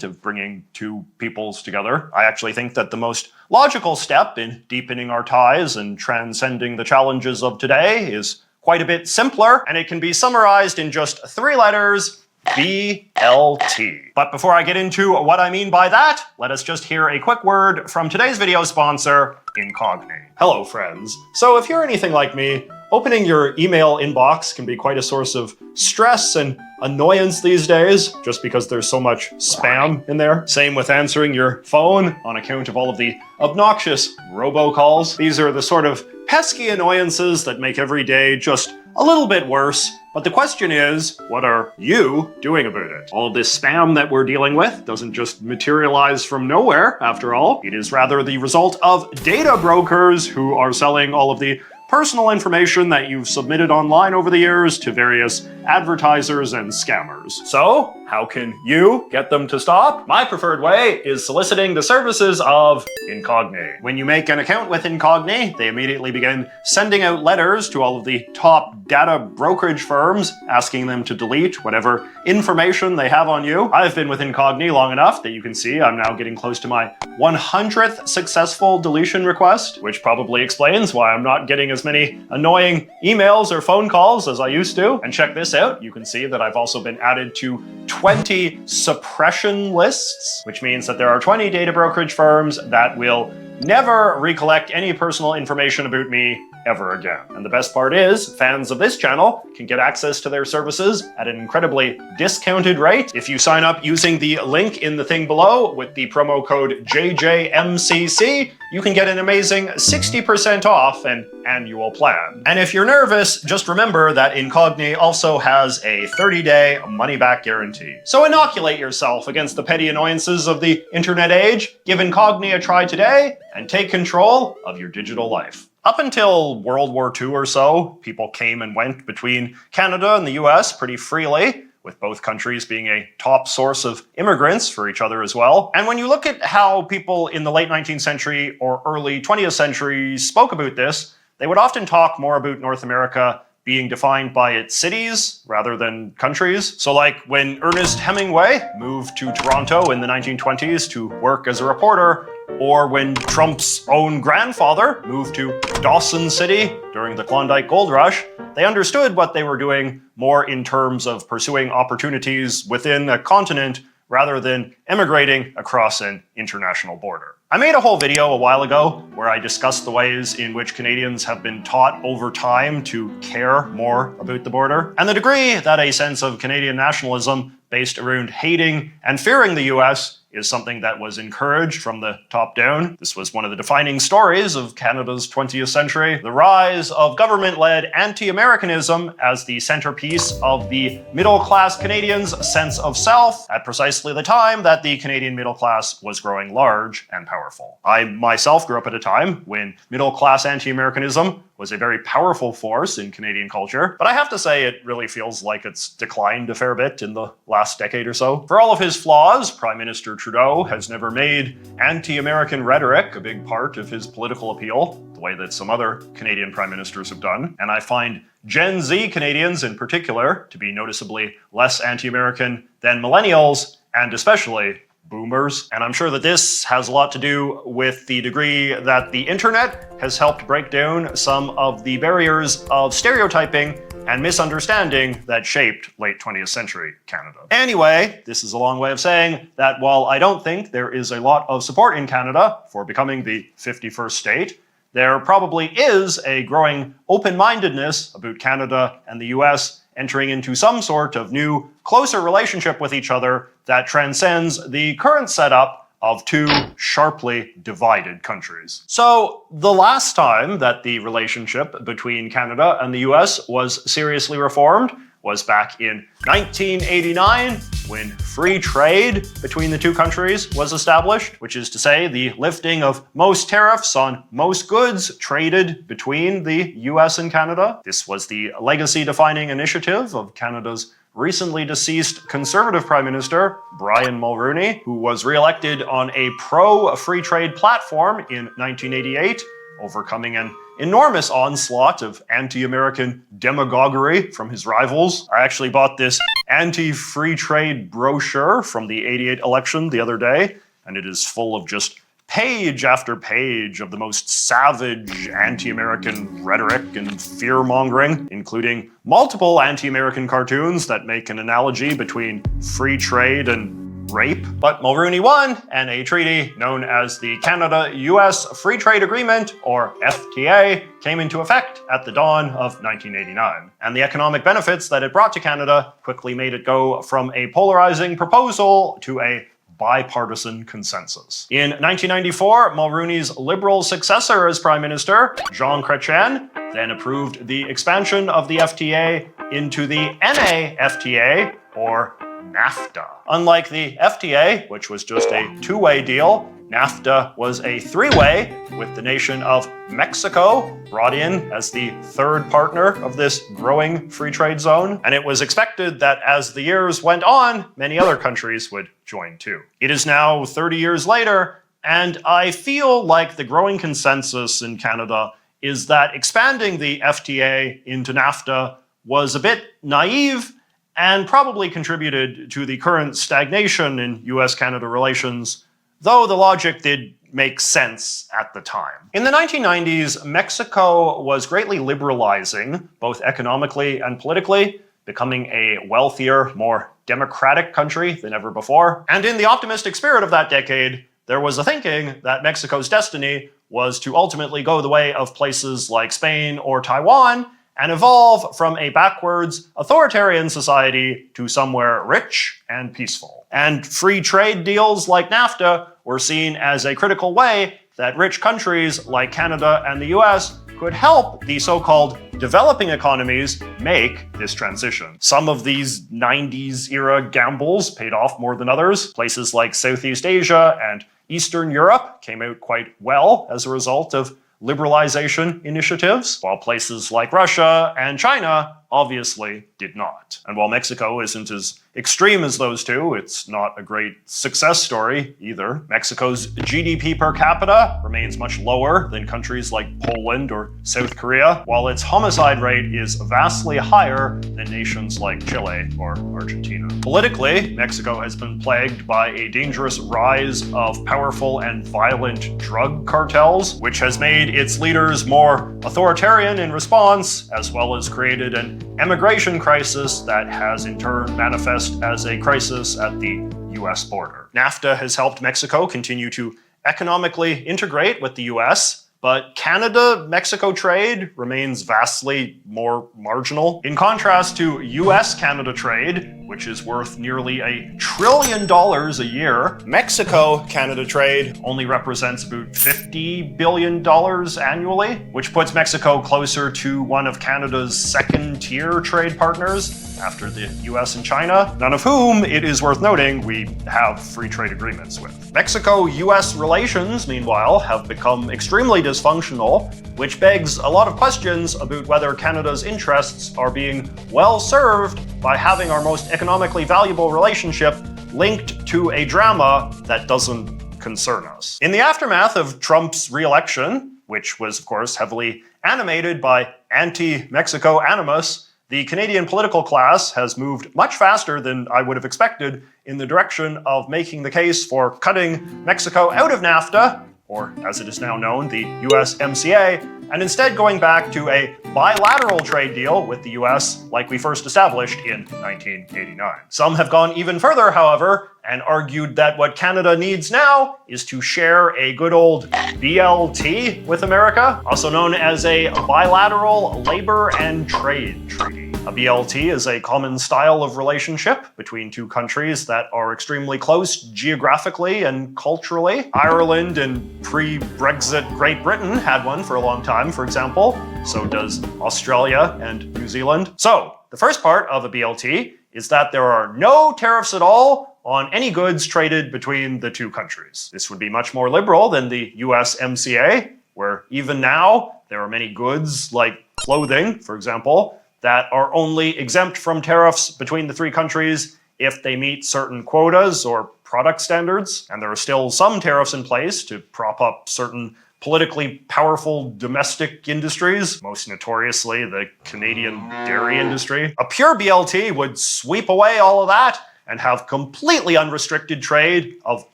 of bringing two peoples together. I actually think that the most logical step in deepening our ties and transcending the challenges of today is quite a bit simpler, and it can be summarized in just 3 letters: BLT. But before I get into what I mean by that, let us just hear a quick word from today's video sponsor, Incogni. Hello, friends. So if you're anything like me, opening your email inbox can be quite a source of stress and annoyance these days, just because there's so much spam in there. Same with answering your phone on account of all of the obnoxious robocalls. These are the sort of pesky annoyances that make every day just a little bit worse. But the question is, what are you doing about it? All of this spam that we're dealing with doesn't just materialize from nowhere, after all. It is rather the result of data brokers who are selling all of the personal information that you've submitted online over the years to various advertisers and scammers. So, how can you get them to stop? My preferred way is soliciting the services of Incogni. When you make an account with Incogni, they immediately begin sending out letters to all of the top data brokerage firms, asking them to delete whatever information they have on you. I've been with Incogni long enough that you can see I'm now getting close to my 100th successful deletion request, which probably explains why I'm not getting as many annoying emails or phone calls as I used to. And check this out, you can see that I've also been added to 20 suppression lists, which means that there are 20 data brokerage firms that will never recollect any personal information about me ever again. And the best part is, fans of this channel can get access to their services at an incredibly discounted rate. If you sign up using the link in the thing below with the promo code JJMCC, you can get an amazing 60% off an annual plan. And if you're nervous, just remember that Incogni also has a 30-day money-back guarantee. So inoculate yourself against the petty annoyances of the internet age, give Incogni a try today, and take control of your digital life. Up until World War II or so, people came and went between Canada and the US pretty freely, with both countries being a top source of immigrants for each other as well. And when you look at how people in the late 19th century or early 20th century spoke about this, they would often talk more about North America being defined by its cities rather than countries. So like when Ernest Hemingway moved to Toronto in the 1920s to work as a reporter, or when Trump's own grandfather moved to Dawson City during the Klondike Gold Rush, they understood what they were doing more in terms of pursuing opportunities within a continent rather than emigrating across an international border. I made a whole video a while ago where I discussed the ways in which Canadians have been taught over time to care more about the border, and the degree that a sense of Canadian nationalism based around hating and fearing the US is something that was encouraged from the top down. This was one of the defining stories of Canada's 20th century, the rise of government-led anti-Americanism as the centerpiece of the middle-class Canadians' sense of self at precisely the time that the Canadian middle class was growing large and powerful. I myself grew up at a time when middle-class anti-Americanism was a very powerful force in Canadian culture, but I have to say it really feels like it's declined a fair bit in the last decade or so. For all of his flaws, Prime Minister Trudeau has never made anti-American rhetoric a big part of his political appeal, the way that some other Canadian prime ministers have done. And I find Gen Z Canadians in particular to be noticeably less anti-American than millennials, and especially boomers. And I'm sure that this has a lot to do with the degree that the internet has helped break down some of the barriers of stereotyping and misunderstanding that shaped late 20th century Canada. Anyway, this is a long way of saying that while I don't think there is a lot of support in Canada for becoming the 51st state, there probably is a growing open-mindedness about Canada and the US entering into some sort of new, closer relationship with each other that transcends the current setup of two sharply divided countries. So the last time that the relationship between Canada and the US was seriously reformed was back in 1989, when free trade between the two countries was established, which is to say the lifting of most tariffs on most goods traded between the US and Canada. This was the legacy-defining initiative of Canada's recently deceased Conservative Prime Minister, Brian Mulroney, who was re-elected on a pro-free trade platform in 1988, overcoming an enormous onslaught of anti-American demagoguery from his rivals. I actually bought this anti-free trade brochure from the '88 election the other day, and it is full of just page after page of the most savage anti-American rhetoric and fear-mongering, including multiple anti-American cartoons that make an analogy between free trade and rape. But Mulrooney won, and a treaty known as the Canada-US Free Trade Agreement, or FTA, came into effect at the dawn of 1989. And the economic benefits that it brought to Canada quickly made it go from a polarizing proposal to a bipartisan consensus. In 1994, Mulrooney's Liberal successor as Prime Minister, Jean Chrétien, then approved the expansion of the FTA into the NAFTA, or NAFTA. Unlike the FTA, which was just a two-way deal, NAFTA was a three-way, with the nation of Mexico brought in as the third partner of this growing free trade zone. And it was expected that as the years went on, many other countries would join too. It is now 30 years later, and I feel like the growing consensus in Canada is that expanding the FTA into NAFTA was a bit naive and probably contributed to the current stagnation in US-Canada relations, though the logic did make sense at the time. In the 1990s, Mexico was greatly liberalizing, both economically and politically, becoming a wealthier, more democratic country than ever before. And in the optimistic spirit of that decade, there was a thinking that Mexico's destiny was to ultimately go the way of places like Spain or Taiwan, and evolve from a backwards, authoritarian society to somewhere rich and peaceful. And free trade deals like NAFTA were seen as a critical way that rich countries like Canada and the US could help the so-called developing economies make this transition. Some of these 90s era gambles paid off more than others. Places like Southeast Asia and Eastern Europe came out quite well as a result of liberalization initiatives, while places like Russia and China obviously did not. And while Mexico isn't as extreme as those two, it's not a great success story either. Mexico's GDP per capita remains much lower than countries like Poland or South Korea, while its homicide rate is vastly higher than nations like Chile or Argentina. Politically, Mexico has been plagued by a dangerous rise of powerful and violent drug cartels, which has made its leaders more authoritarian in response, as well as created an immigration crisis that has in turn manifested as a crisis at the US border. NAFTA has helped Mexico continue to economically integrate with the US, but Canada-Mexico trade remains vastly more marginal. In contrast to US-Canada trade, which is worth nearly $1 trillion a year, Mexico-Canada trade only represents about $50 billion annually, which puts Mexico closer to one of Canada's second-tier trade partners after the US and China, none of whom, it is worth noting, we have free trade agreements with. Mexico-US relations, meanwhile, have become extremely dysfunctional, which begs a lot of questions about whether Canada's interests are being well served by having our most economically valuable relationship linked to a drama that doesn't concern us. In the aftermath of Trump's re-election, which was of course heavily animated by anti-Mexico animus, the Canadian political class has moved much faster than I would have expected in the direction of making the case for cutting Mexico out of NAFTA, or as it is now known, the USMCA, and instead going back to a bilateral trade deal with the US like we first established in 1989. Some have gone even further, however, and argued that what Canada needs now is to share a good old BLT with America, also known as a bilateral labor and trade treaty. A BLT is a common style of relationship between two countries that are extremely close geographically and culturally. Ireland and pre-Brexit Great Britain had one for a long time, for example. So does Australia and New Zealand. So, the first part of a BLT is that there are no tariffs at all on any goods traded between the two countries. This would be much more liberal than the USMCA, where even now there are many goods like clothing, for example, that are only exempt from tariffs between the three countries if they meet certain quotas or product standards. And there are still some tariffs in place to prop up certain politically powerful domestic industries, most notoriously the Canadian dairy industry. A pure BLT would sweep away all of that and have completely unrestricted trade of